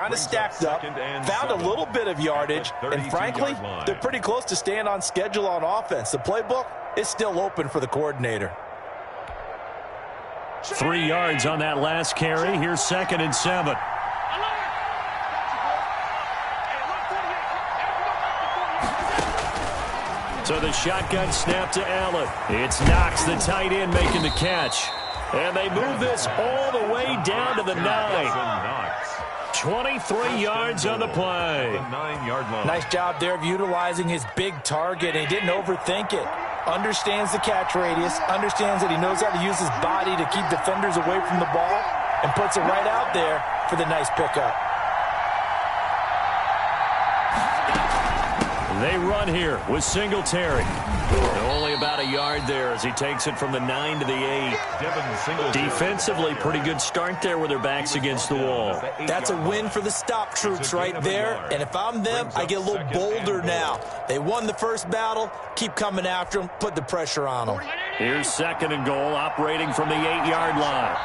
Kind of stacked up, found a little bit of yardage, and frankly, they're pretty close to staying on schedule on offense. The playbook is still open for the coordinator. 3 yards on that last carry. Here's 2nd and 7. So the shotgun snap to Allen. It's Knox, the tight end, making the catch. And they move this all the way down to the 9. 23 yards on the play. The 9-yard line. Nice job there of utilizing his big target, and he didn't overthink it. Understands the catch radius, understands that he knows how to use his body to keep defenders away from the ball, and puts it right out there for the nice pickup. They run here with Singletary. Only about a yard there as he takes it from the 9 to the 8. Defensively, pretty good start there with their backs against the wall. That's a win for the stop troops right there. And if I'm them, I get a little bolder now. They won the first battle. Keep coming after them. Put the pressure on them. Here's 2nd and goal, operating from the 8-yard line.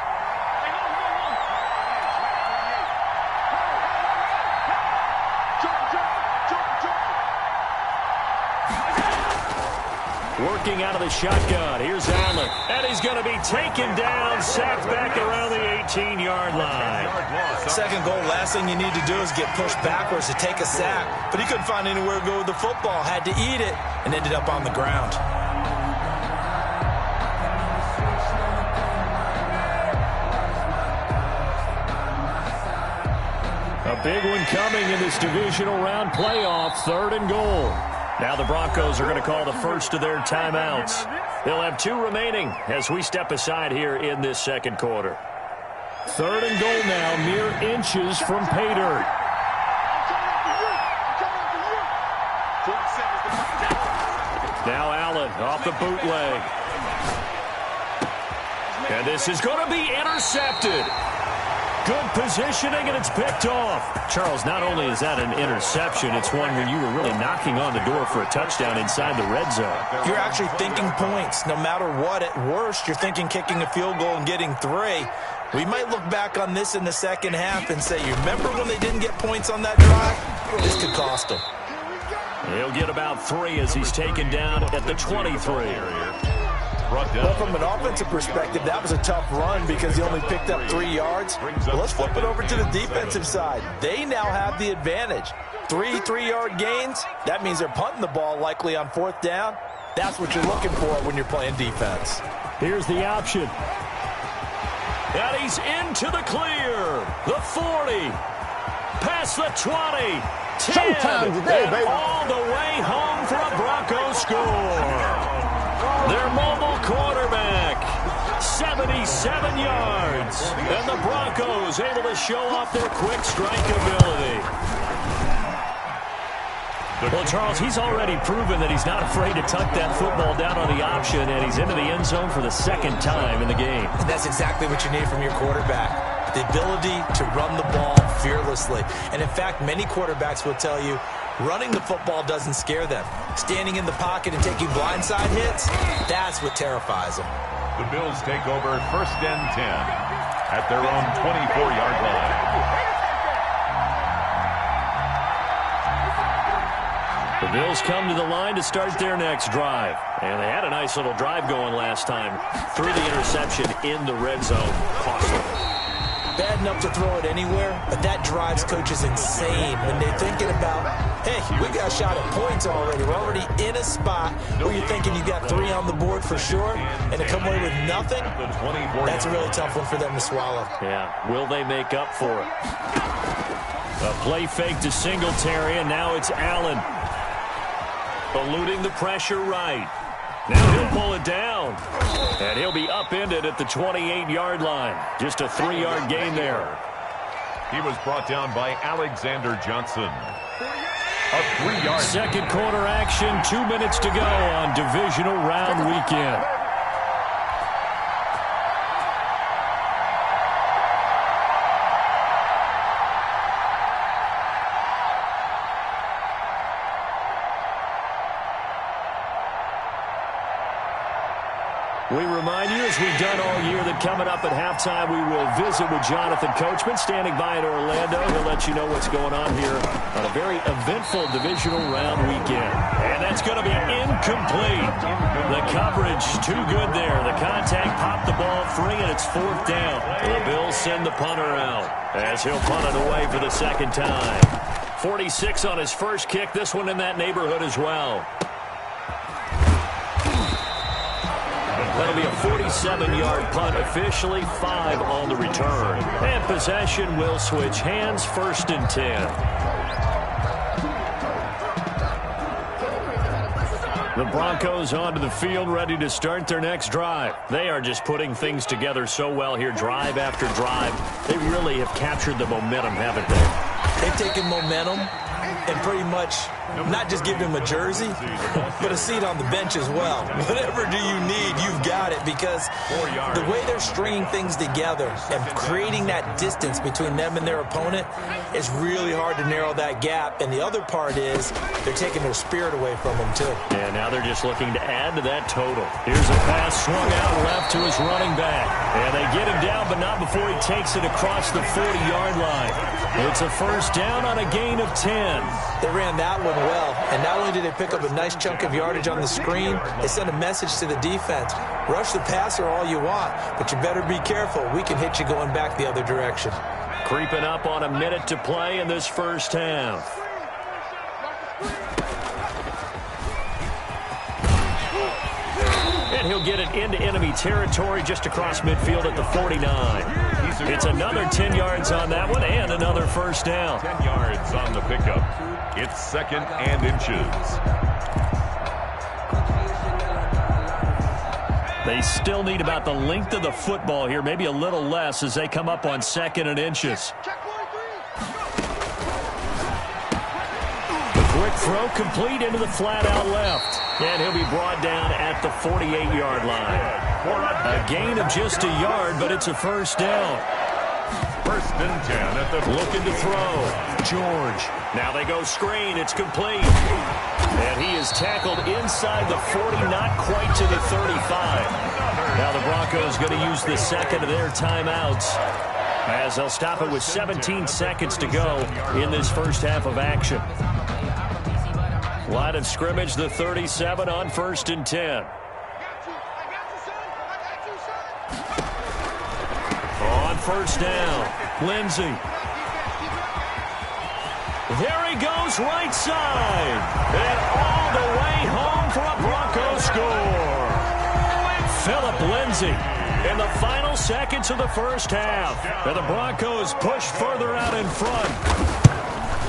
Working out of the shotgun. Here's Allen. And he's going to be taken down, sacked back around the 18-yard line. 2nd goal, last thing you need to do is get pushed backwards to take a sack. But he couldn't find anywhere to go with the football. Had to eat it and ended up on the ground. A big one coming in this divisional round playoff. 3rd and goal. Now the Broncos are going to call the first of their timeouts. They'll have 2 remaining as we step aside here in this 2nd quarter. 3rd and goal now, mere inches from pay dirt. Now Allen off the bootleg. And this is going to be intercepted. Good positioning, and it's picked off. Charles, not only is that an interception, it's one where you were really knocking on the door for a touchdown inside the red zone. You're actually thinking points. No matter what, at worst, you're thinking kicking a field goal and getting 3. We might look back on this in the second half and say, you remember when they didn't get points on that drive? This could cost them. He'll get about 3 as he's taken down at the 23. Well, from an offensive perspective, that was a tough run because he only picked up 3 yards. Well, let's flip it over to the defensive side. They now have the advantage. 3 3-yard gains, that means they're punting the ball likely on 4th down. That's what you're looking for when you're playing defense. Here's the option. And he's into the clear. The 40. Past the 20. 10. Showtime today, and baby. All the way home for a Broncos score. Their mobile quarterback, 77 yards. And the Broncos able to show off their quick strike ability. Well, Charles, he's already proven that he's not afraid to tuck that football down on the option, and he's into the end zone for the 2nd time in the game. And that's exactly what you need from your quarterback. The ability to run the ball fearlessly. And in fact, many quarterbacks will tell you running the football doesn't scare them. Standing in the pocket and taking blindside hits, that's what terrifies them. The Bills take over 1st and 10 at their own 24-yard line. The Bills come to the line to start their next drive. And they had a nice little drive going last time. Threw the interception in the red zone. Costly. Bad enough to throw it anywhere, but that drives coaches insane when they're thinking about, hey, we got a shot at points already. We're already in a spot where you're thinking you got 3 on the board for sure, and to come away with nothing, that's a really tough one for them to swallow. Yeah, will they make up for it? A play fake to Singletary, and now it's Allen. Eluding the pressure right. Now he'll pull it down. And he'll be upended at the 28-yard line. Just a 3-yard gain there. He was brought down by Alexander Johnson. A 3-yard. 2nd quarter action, 2 minutes to go on divisional round weekend. We remind you, as we've done all year, that coming up at halftime, we will visit with Jonathan Coachman, standing by in Orlando. He'll let you know what's going on here on a very eventful divisional round weekend. And that's going to be incomplete. The coverage too good there. The contact popped the ball free, and it's 4th down. The Bills send the punter out as he'll punt it away for the second time. 46 on his first kick. This one in that neighborhood as well. That'll be a 47-yard punt, officially 5 on the return. And possession will switch hands, 1st and 10. The Broncos onto the field, ready to start their next drive. They are just putting things together so well here, drive after drive. They really have captured the momentum, haven't they? They've taken momentum and pretty much not just give him a jersey, but a seat on the bench as well. Whatever do you need, you've got it, because the way they're stringing things together and creating that distance between them and their opponent is really hard to narrow that gap. And the other part is they're taking their spirit away from them, too. Yeah, now they're just looking to add to that total. Here's a pass swung out left to his running back. And they get him down, but not before he takes it across the 40-yard line. It's a 1st down on a gain of 10. They ran that one well, and not only did they pick up a nice chunk of yardage on the screen, they sent a message to the defense. Rush the passer all you want, but you better be careful. We can hit you going back the other direction. Creeping up on a minute to play in this first half. And he'll get it into enemy territory just across midfield at the 49. It's another 10 yards on that one and another 1st down. 10 yards on the pickup. It's 2nd and inches. They still need about the length of the football here, maybe a little less as they come up on 2nd and inches. The quick throw complete into the flat out left. And he'll be brought down at the 48-yard line. A gain of just a yard, but it's a 1st down. 1st and 10 at the... Looking to throw. George. Now they go screen. It's complete. And he is tackled inside the 40, not quite to the 35. Now the Broncos going to use the second of their timeouts, as they'll stop it with 17 seconds to go in this first half of action. Line of scrimmage, the 37 on 1st and 10. On 1st down, Lindsey. There he goes, right side. And all the way home for a Bronco score. Phillip Lindsey in the final seconds of the first half. And the Broncos push further out in front.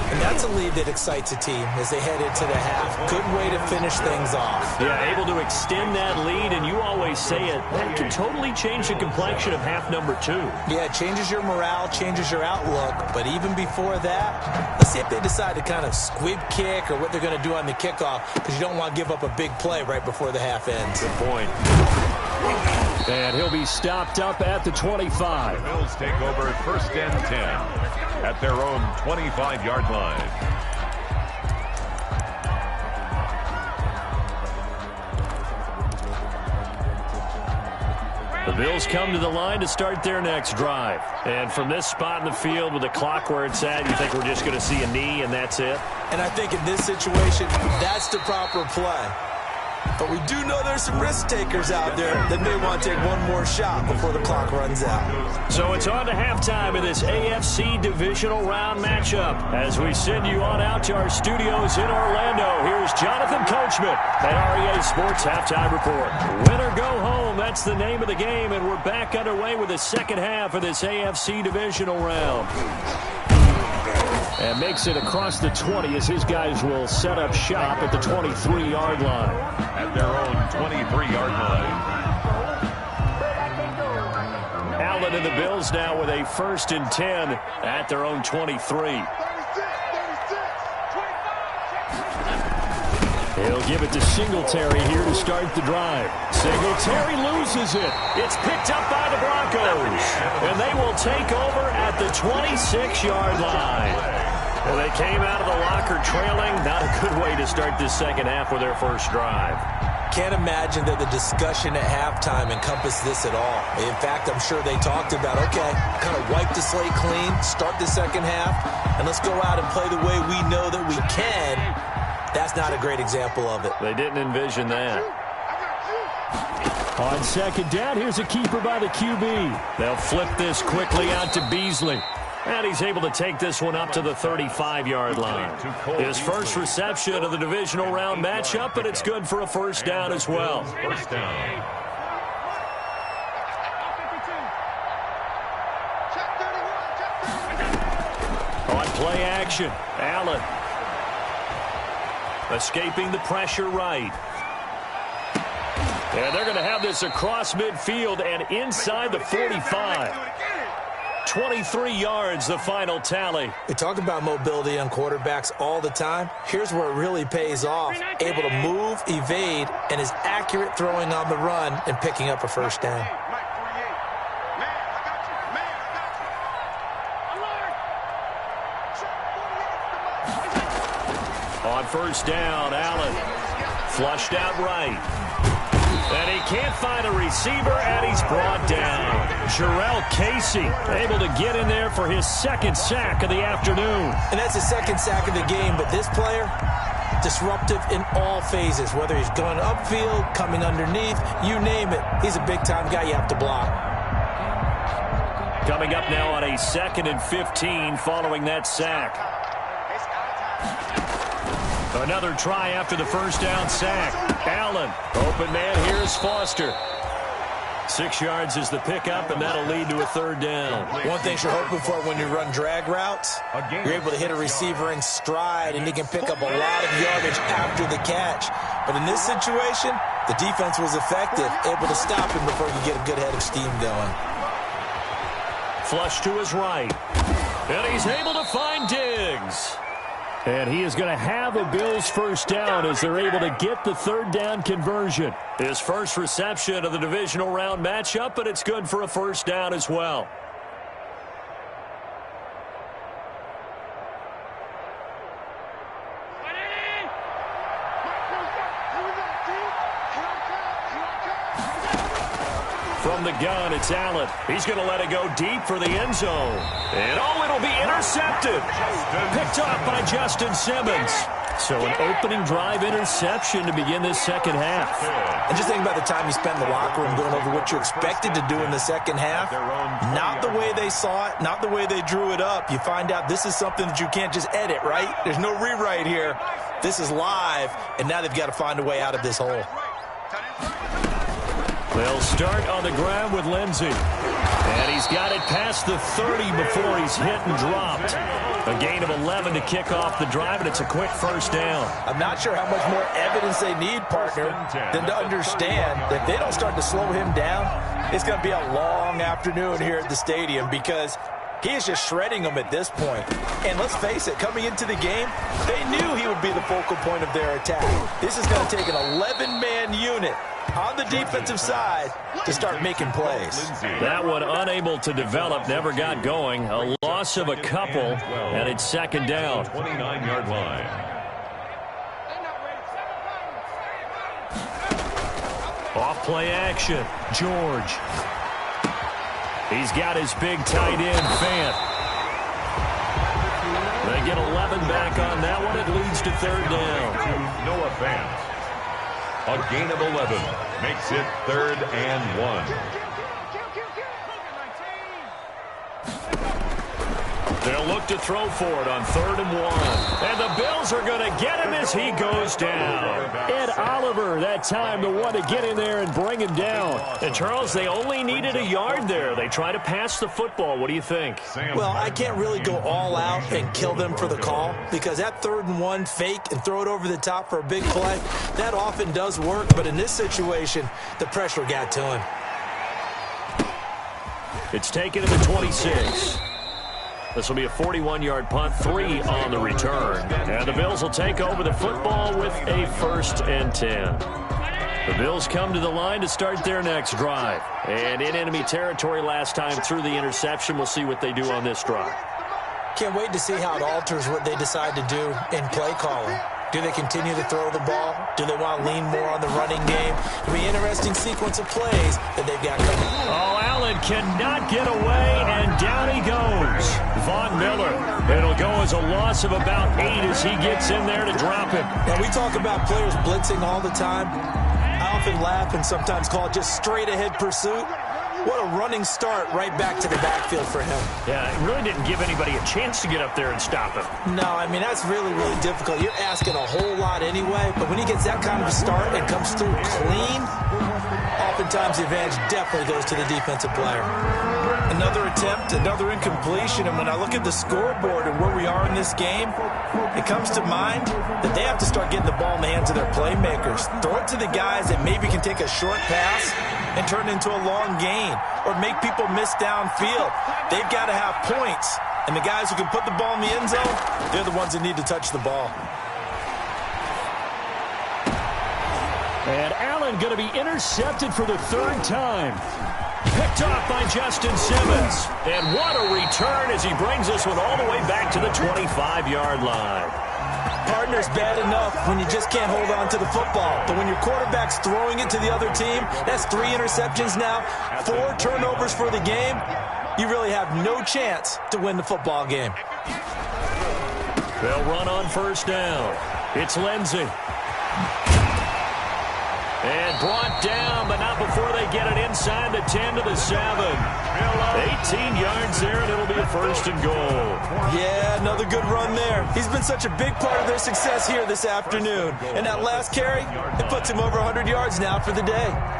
And that's a lead that excites a team as they head into the half. Good way to finish things off. Yeah, able to extend that lead, and you always say it, that can totally change the complexion of half number 2. Yeah, it changes your morale, changes your outlook, but even before that, let's see if they decide to kind of squib kick or what they're going to do on the kickoff, because you don't want to give up a big play right before the half ends. Good point. And he'll be stopped up at the 25. The Bills take over 1st and 10 at their own 25-yard line. The Bills come to the line to start their next drive. And from this spot in the field with the clock where it's at, you think we're just going to see a knee and that's it? And I think in this situation, that's the proper play. But we do know there's some risk takers out there that may want to take one more shot before the clock runs out. So it's on to halftime of this AFC divisional round matchup. As we send you on out to our studios in Orlando, here's Jonathan Coachman at REA Sports Halftime Report. Win or go home, that's the name of the game, and we're back underway with the second half of this AFC divisional round. And makes it across the 20 as his guys will set up shop at the 23-yard line. At their own 23-yard line. Allen and the Bills now with a 1st and 10 at their own 23. He'll give it to Singletary here to start the drive. Singletary loses it. It's picked up by the Broncos. And they will take over at the 26-yard line. Well, they came out of the locker trailing. Not a good way to start this second half with their first drive. Can't imagine that the discussion at halftime encompassed this at all. In fact, I'm sure they talked about, okay, kind of wipe the slate clean, start the second half, and let's go out and play the way we know that we can. That's not a great example of it. They didn't envision that. On second down, here's a keeper by the QB. They'll flip this quickly out to Beasley. And he's able to take this one up to the 35-yard line. His first reception of the divisional round matchup, but it's good for a first down as well. First down. On play action, Allen. Escaping the pressure right. And they're going to have this across midfield and inside the 45. 23 yards, the final tally. We talk about mobility on quarterbacks all the time. Here's where it really pays off. Able to move, evade, and is accurate throwing on the run and picking up a first down. On first down, Allen. Flushed out right. And he can't find a receiver, and he's brought down. Jarrell Casey able to get in there for his second sack of the afternoon. And that's his second sack of the game, but this player, disruptive in all phases, whether he's going upfield, coming underneath, you name it. He's a big-time guy you have to block. Coming up now on a 2nd and 15 following that sack. Another try after the first down sack. Allen, open man, here's Foster. 6 yards is the pickup, and that'll lead to a third down. One thing you're hoping for when you run drag routes, you're able to hit a receiver in stride, and he can pick up a lot of yardage after the catch. But in this situation, the defense was effective, able to stop him before he could get a good head of steam going. Flush to his right. And he's able to find Diggs. And he is going to have a Bills first down as they're able to get the third down conversion. His first reception of the divisional round matchup, but it's good for a first down as well. From the gun, it's Allen. He's going to let it go deep for the end zone. And it'll be intercepted. Picked off by Justin Simmons. So an opening drive interception to begin this second half. And just think about the time you spent in the locker room going over what you expected to do in the second half. Not the way they saw it, not the way they drew it up. You find out this is something that you can't just edit, right? There's no rewrite here. This is live, and now they've got to find a way out of this hole. They'll start on the ground with Lindsey. And he's got it past the 30 before he's hit and dropped. A gain of 11 to kick off the drive, and it's a quick first down. I'm not sure how much more evidence they need, partner, than to understand that if they don't start to slow him down, it's going to be a long afternoon here at the stadium because he is just shredding them at this point. And let's face it, coming into the game, they knew he would be the focal point of their attack. This is going to take an 11-man unit on the defensive side to start making plays. That one unable to develop, never got going. A loss of a couple, and it's second down. 29-yard line. Off play action, George. He's got his big tight end, Fant. They get 11 back on that one. It leads to third down. Noah Fant. A gain of 11 makes it 3rd and 1. They'll look to throw for it on 3rd and 1. And the Bills are going to get him as he goes down. Ed Oliver, that time, the one to get in there and bring him down. And, Charles, they only needed a yard there. They try to pass the football. What do you think? Well, I can't really go all out and kill them for the call because that 3rd and 1 fake and throw it over the top for a big play, that often does work. But in this situation, the pressure got to him. It's taken to the 26. This will be a 41-yard punt, 3 on the return. And the Bills will take over the football with a 1st and 10. The Bills come to the line to start their next drive. And in enemy territory last time through the interception. We'll see what they do on this drive. Can't wait to see how it alters what they decide to do in play calling. Do they continue to throw the ball? Do they want to lean more on the running game? It'll be an interesting sequence of plays that they've got coming. Oh, Allen cannot get away, and down he goes. Von Miller. It'll go as a loss of about 8 as he gets in there to drop it. Now, we talk about players blitzing all the time. I often laugh and sometimes call it just straight-ahead pursuit. What a running start right back to the backfield for him. Yeah, it really didn't give anybody a chance to get up there and stop him. No, I mean, that's really, really difficult. You're asking a whole lot anyway, but when he gets that kind of a start and comes through clean, oftentimes the advantage definitely goes to the defensive player. Another attempt, another incompletion, and when I look at the scoreboard and where we are in this game, it comes to mind that they have to start getting the ball in the hands of their playmakers. Throw it to the guys that maybe can take a short pass and turn it into a long gain or make people miss downfield. They've got to have points, and the guys who can put the ball in the end zone, they're the ones that need to touch the ball. And Allen going to be intercepted for the 3rd time. Picked off by Justin Simmons. And what a return as he brings this one all the way back to the 25-yard line. Partner's bad enough when you just can't hold on to the football. But when your quarterback's throwing it to the other team, that's 3 interceptions now, 4 turnovers for the game. You really have no chance to win the football game. They'll run on 1st down. It's Lindsey. And brought down, but not before they get it inside the 10 to the 7. 18 yards there, and it'll be a 1st and goal. Yeah, another good run there. He's been such a big part of their success here this afternoon. And that last carry, it puts him over 100 yards now for the day.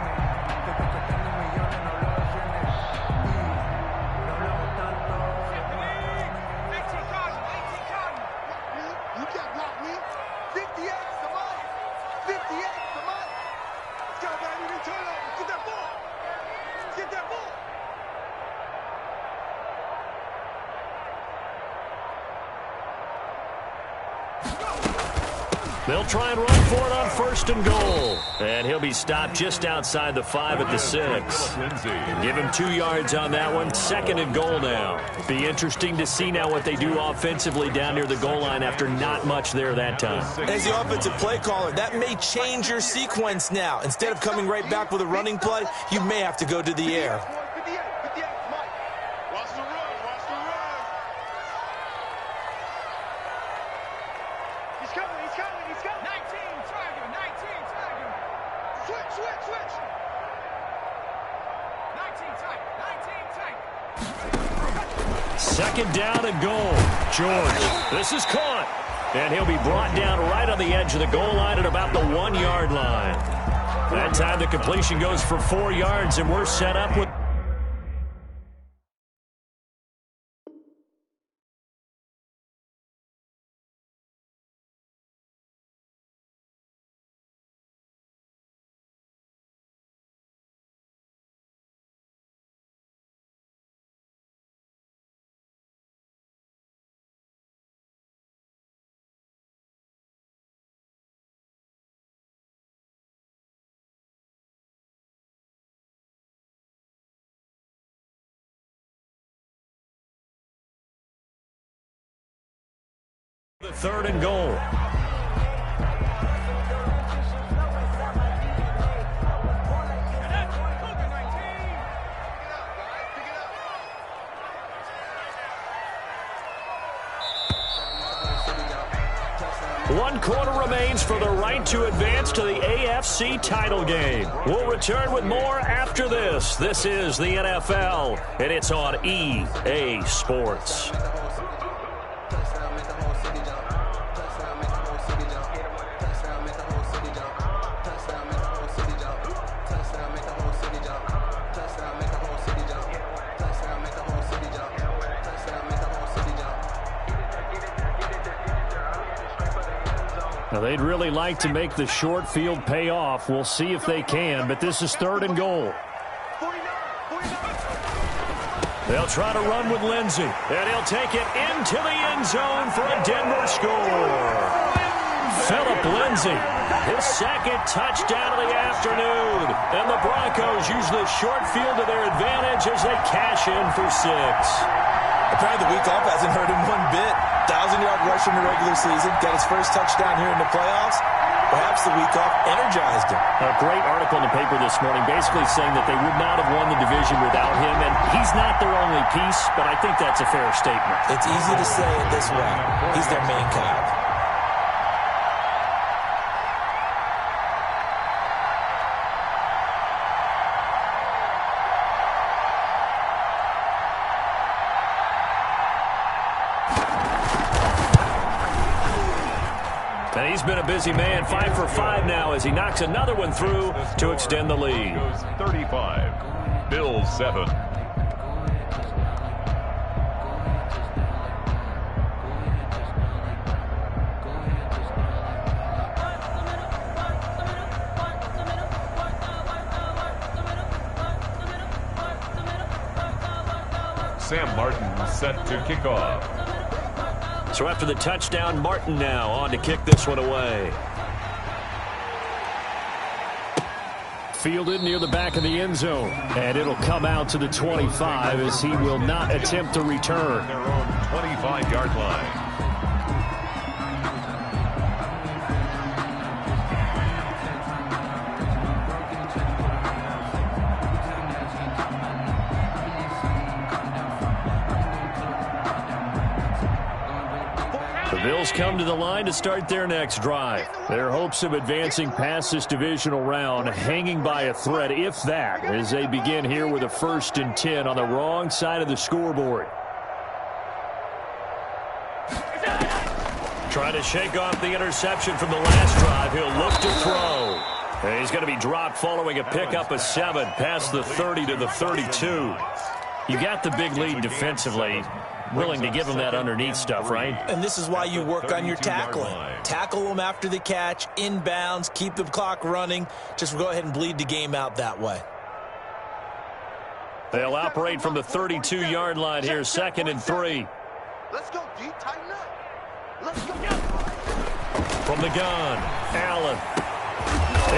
They'll try and run for it on 1st and goal. And he'll be stopped just outside the 5 at the 6. Give him 2 yards on that one. 2nd and goal now. Be interesting to see now what they do offensively down near the goal line after not much there that time. As the offensive play caller, that may change your sequence now. Instead of coming right back with a running play, you may have to go to the air. Second down and goal. George, this is caught. And he'll be brought down right on the edge of the goal line at about the 1-yard line. That time the completion goes for 4 yards, and we're set up with... The 3rd and goal. One quarter remains for the right to advance to the AFC title game. We'll return with more after this. This is the NFL, and it's on EA Sports. Now, they'd really like to make the short field pay off. We'll see if they can, but this is 3rd and goal. They'll try to run with Lindsey, and he'll take it into the end zone for a Denver score. Phillip Lindsey, his 2nd touchdown of the afternoon, and the Broncos use the short field to their advantage as they cash in for 6. Apparently the week off hasn't hurt him one bit. 1,000-yard rush in the regular season. Got his first touchdown here in the playoffs. Perhaps the week off energized him. A great article in the paper this morning basically saying that they would not have won the division without him, and he's not their only piece, but I think that's a fair statement. It's easy to say it this way. He's their main cog. And he's been a busy man, 5 for 5 now as he knocks another one through to extend the lead. 35, Bills 7. Sam Martin set to kick off. So after the touchdown, Martin now on to kick this one away. Fielded near the back of the end zone. And it'll come out to the 25 as he will not attempt to return. Their own 25-yard line. The Bills come to the line to start their next drive. Their hopes of advancing past this divisional round hanging by a thread, if that, as they begin here with a 1st and 10 on the wrong side of the scoreboard. Trying to shake off the interception from the last drive. He'll look to throw. And he's going to be dropped following a pickup of 7 past the 30 to the 32. You got the big lead defensively. Willing to give him that underneath stuff, right? And this is why you work on your tackling. Tackle them after the catch, inbounds, keep the clock running. Just go ahead and bleed the game out that way. They'll operate from the 32-yard line here, 2nd and 3. Let's go, D. Tighten up. Let's go. From the gun, Allen.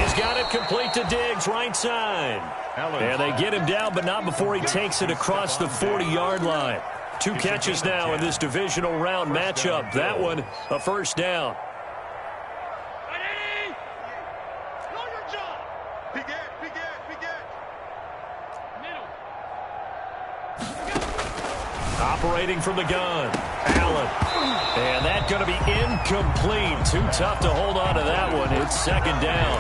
He's got it complete to Diggs, right side. And they get him down, but not before he takes it across the 40-yard line. 2 catches now in this divisional round matchup. That one, a 1st down. Ready? Know your job. Begin. Middle. Operating from the gun, Allen. And that's going to be incomplete. Too tough to hold on to that one. It's 2nd down.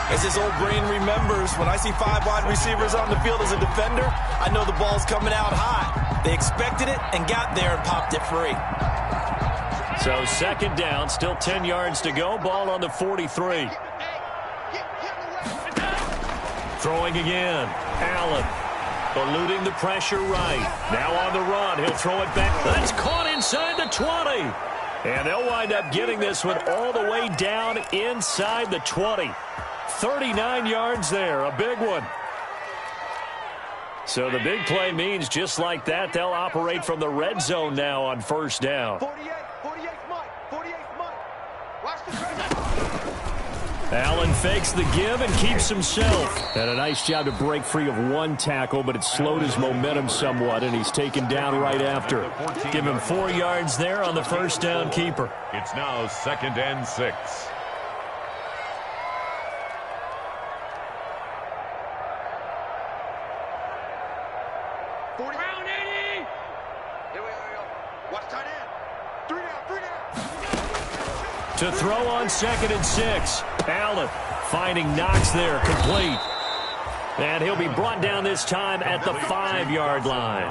As his old brain remembers, when I see 5 wide receivers on the field as a defender, I know the ball's coming out hot. They expected it and got there and popped it free. So 2nd down, still 10 yards to go. Ball on the 43. Throwing again, Allen. Eluding the pressure right. Now on the run. He'll throw it back. That's caught inside the 20. And they'll wind up getting this one all the way down inside the 20. 39 yards there, a big one. So the big play means just like that, they'll operate from the red zone now on 1st down. 48 Mike. Watch the pressure. Allen fakes the give and keeps himself. And a nice job to break free of 1 tackle, but it slowed his momentum somewhat, and he's taken down right after. Give him 4 yards there on the 1st down keeper. It's now 2nd and 6. Round 80. Here we go. Watch tight end. 3 down. To throw on 2nd and 6. Allen finding Knox there, complete. And he'll be brought down this time at the 5-yard line.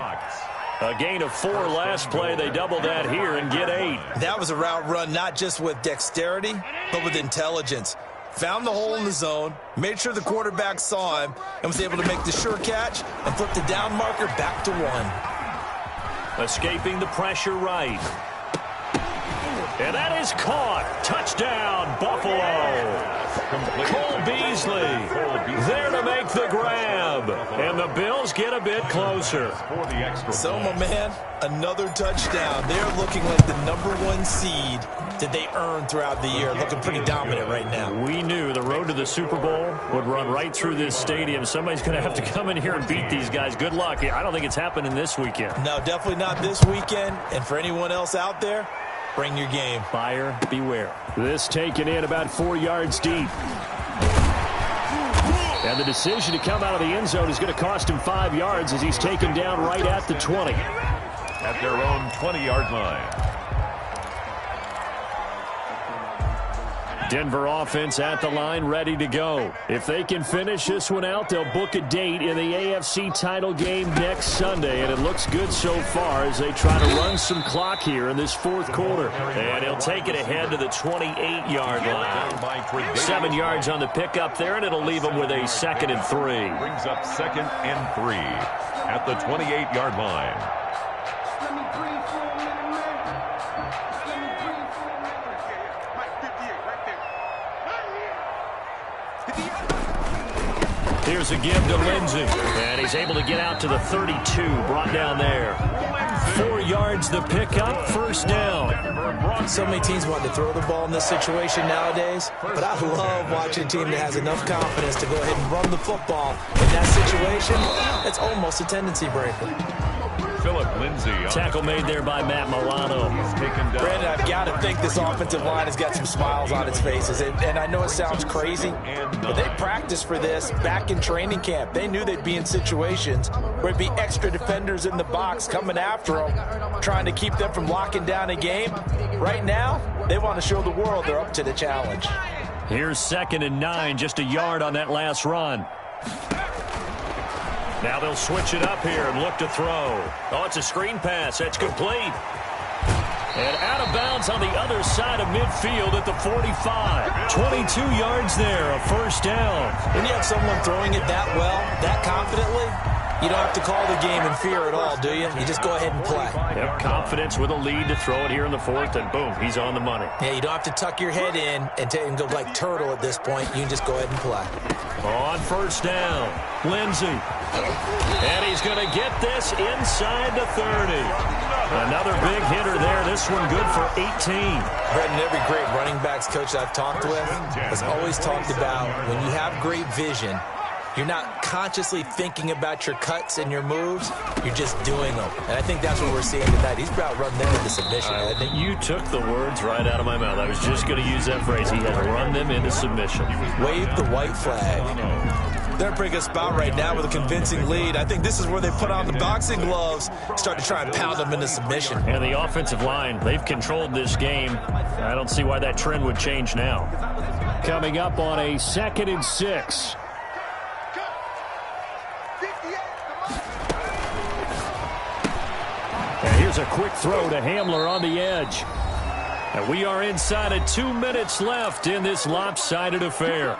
A gain of 4 last play. They double that here and get 8. That was a route run not just with dexterity, but with intelligence. Found the hole in the zone, made sure the quarterback saw him, and was able to make the sure catch and flip the down marker back to 1. Escaping the pressure right. And that is caught. Touchdown, Buffalo. Cole Beasley there to make the grab. And the Bills get a bit closer. So, my man, another touchdown. They're looking like the #1 seed that they earned throughout the year. Looking pretty dominant right now. We knew the road to the Super Bowl would run right through this stadium. Somebody's going to have to come in here and beat these guys. Good luck. I don't think it's happening this weekend. No, definitely not this weekend. And for anyone else out there, bring your game. Buyer beware. This taken in about 4 yards deep. And the decision to come out of the end zone is going to cost him 5 yards as he's taken down right at the 20. At their own 20-yard line. Denver offense at the line, ready to go. If they can finish this one out, they'll book a date in the AFC title game next Sunday, and it looks good so far as they try to run some clock here in this fourth quarter. And he'll take it ahead to the 28-yard line. 7 yards on the pickup there, and it'll leave them with a 2nd and 3. Brings up 2nd and 3 at the 28-yard line. Here's a give to Lindsey, and he's able to get out to the 32, brought down there. 4 yards the pickup, first down. So many teams want to throw the ball in this situation nowadays, but I love watching a team that has enough confidence to go ahead and run the football. In that situation, it's almost a tendency breaker. Philip Lindsay. Tackle made there by Matt Milano. Brandon, I've got to think this offensive line has got some smiles on its faces. And I know it sounds crazy, but they practiced for this back in training camp. They knew they'd be in situations where it'd be extra defenders in the box coming after them, trying to keep them from locking down a game. Right now, they want to show the world they're up to the challenge. Here's 2nd and 9, just a yard on that last run. Now they'll switch it up here and look to throw. Oh, it's a screen pass. That's complete. And out of bounds on the other side of midfield at the 45. 22 yards there, a first down. When you have someone throwing it that well, that confidently, you don't have to call the game in fear at all, do you? You just go ahead and play. Yep, confidence with a lead to throw it here in the fourth, and boom, he's on the money. Yeah, you don't have to tuck your head in and go like turtle at this point. You can just go ahead and play. On first down, Lindsey. And he's going to get this inside the 30. Another big hitter there. This one good for 18. Brendan, every great running backs coach I've talked with has always talked about when you have great vision, you're not consciously thinking about your cuts and your moves. You're just doing them. And I think that's what we're seeing tonight. He's about running them into submission, hasn't he? You took the words right out of my mouth. I was just going to use that phrase. He has run them into submission. Wave the white flag. They're in a pretty good spot right now with a convincing lead. I think this is where they put on the boxing gloves, start to try and pound them into submission. And the offensive line, they've controlled this game. I don't see why that trend would change now. Coming up on a 2nd and 6. And here's a quick throw to Hamler on the edge. And we are inside of 2 minutes left in this lopsided affair.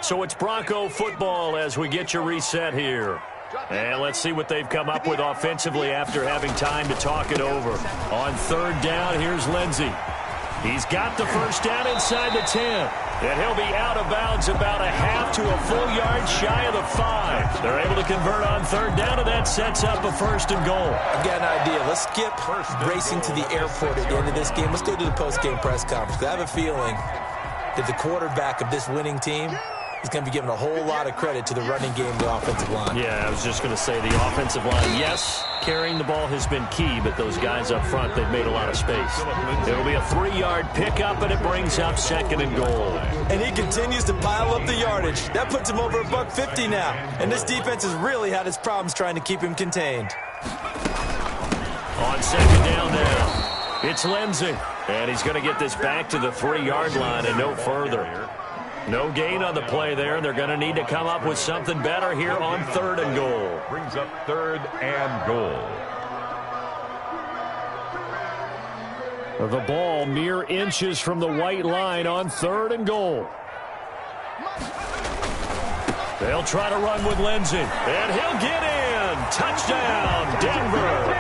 So it's Bronco football as we get your reset here. And let's see what they've come up with offensively after having time to talk it over. On 3rd down, here's Lindsey. He's got the first down inside the 10. And he'll be out of bounds about a half to a full yard shy of the 5. They're able to convert on 3rd down, and that sets up a 1st and goal. I've got an idea. Let's skip racing to the airport at the end of this game. Let's go to the post-game press conference. I have a feeling that the quarterback of this winning team is going to be given a whole lot of credit to the running game, the offensive line. Yeah, I was just going to say the offensive line, yes, carrying the ball has been key, but those guys up front, they've made a lot of space. It'll be a 3-yard pickup, and it brings up 2nd and goal. And he continues to pile up the yardage. That puts him over $150 now. And this defense has really had its problems trying to keep him contained. On 2nd down now, it's Lindsey. And he's going to get this back to the 3-yard line and no further. No gain on the play there. They're going to need to come up with something better here on 3rd and goal. Brings up 3rd and goal. The ball mere inches from the white line on 3rd and goal. They'll try to run with Lindsey, and he'll get in. Touchdown, Denver.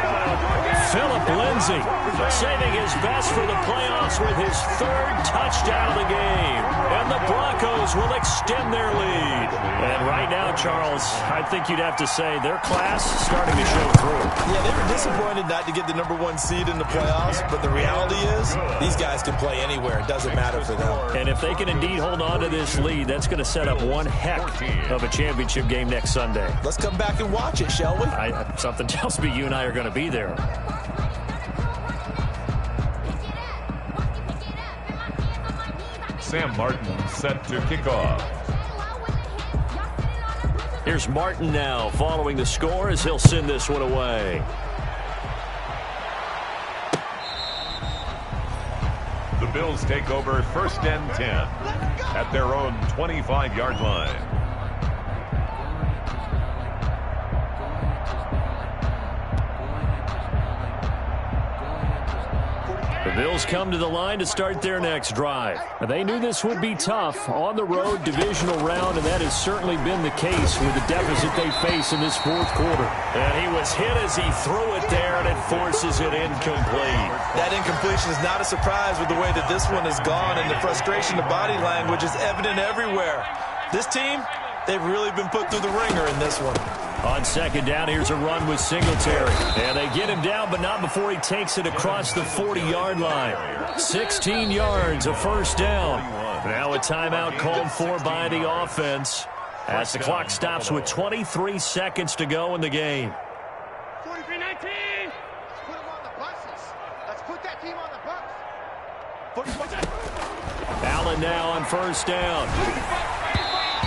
Philip Lindsay saving his best for the playoffs with his third touchdown of the game. And the Broncos will extend their lead. And right now, Charles, I think you'd have to say their class starting to show through. Yeah, they were disappointed not to get the #1 seed in the playoffs, but the reality is these guys can play anywhere. It doesn't matter for them. And if they can indeed hold on to this lead, that's going to set up one heck of a championship game next Sunday. Let's come back and watch it, shall we? Something tells me you and I are going to be there. Sam Martin set to kick off. Here's Martin now following the score as he'll send this one away. The Bills take over 1st and 10 at their own 25-yard line. The Bills come to the line to start their next drive. They knew this would be tough on the road divisional round, and that has certainly been the case with the deficit they face in this fourth quarter. And he was hit as he threw it there, and it forces it incomplete. That incompletion is not a surprise with the way that this one has gone, and the frustration, the body language is evident everywhere. This team, they've really been put through the ringer in this one. On 2nd down, here's a run with Singletary. And they get him down, but not before he takes it across the 40-yard line. 16 yards, a 1st down. Now a timeout called for by the offense as the clock stops with 23 seconds to go in the game. 43-19. Let's put them on the buses. Let's put that team on the bus. Allen now on 1st down.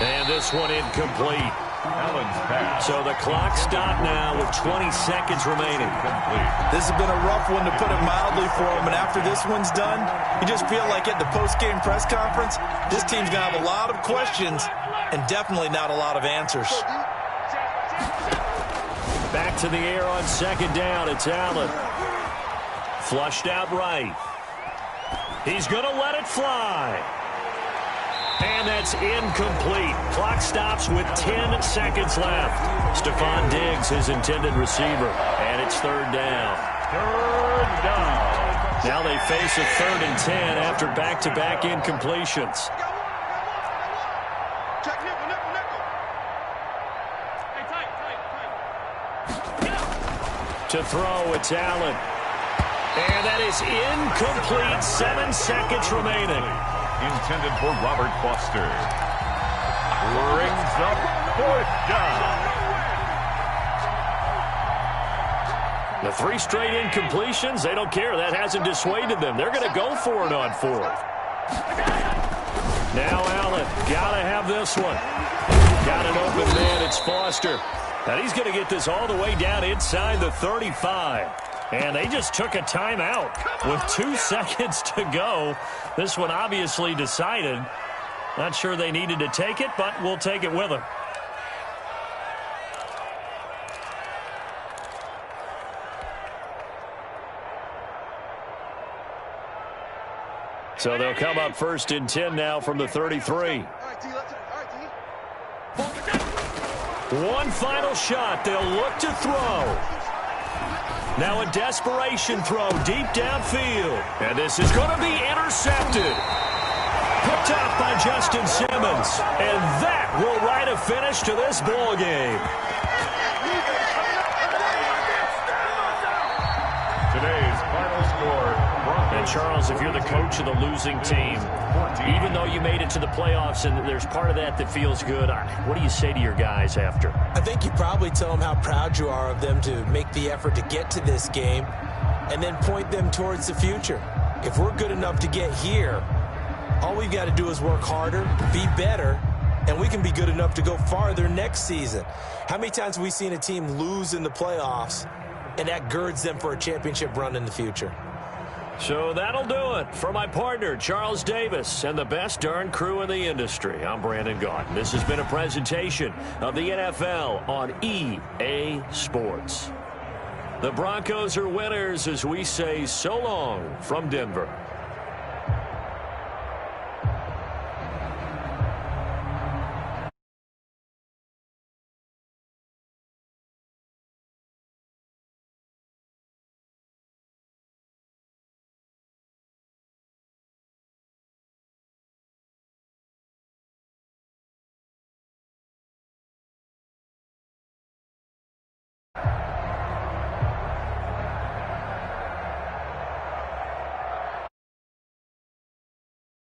And this one incomplete. Allen's pass. So the clock stopped now with 20 seconds remaining. This has been a rough one, to put it mildly, for him. And after this one's done, you just feel like at the post-game press conference, this team's going to have a lot of questions and definitely not a lot of answers. Back to the air on 2nd down. It's Allen. Flushed out right. He's going to let it fly. And that's incomplete. Clock stops with 10 seconds left. Stephon Diggs, his intended receiver. And it's 3rd down. 3rd down. Now they face a 3rd and 10 after back-to-back incompletions. Check nickel. Hey, tight. To throw, it's Allen. And that is incomplete. 7 seconds remaining. Intended for Robert Foster. Brings up 4th down. The 3 straight incompletions, they don't care. That hasn't dissuaded them. They're going to go for it on 4th. Now Allen, got to have this one. Got an open man, it's Foster. And he's going to get this all the way down inside the 35. And they just took a timeout with 2 seconds to go. This one obviously decided. Not sure they needed to take it, but we'll take it with them. So they'll come up 1st and 10 now from the 33. One final shot. They'll look to throw. Now a desperation throw deep downfield. And this is going to be intercepted. Picked up by Justin Simmons. And that will write a finish to this ball game. Today's final score. And Charles, if you're the coach of the losing team, even though you made it to the playoffs and there's part of that feels good, what do you say to your guys after? I think you probably tell them how proud you are of them to make the effort to get to this game and then point them towards the future. If we're good enough to get here, all we've got to do is work harder, be better, and we can be good enough to go farther next season. How many times have we seen a team lose in the playoffs, and that girds them for a championship run in the future? So that'll do it for my partner, Charles Davis, and the best darn crew in the industry. I'm Brandon Gaudin. This has been a presentation of the NFL on EA Sports. The Broncos are winners as we say so long from Denver.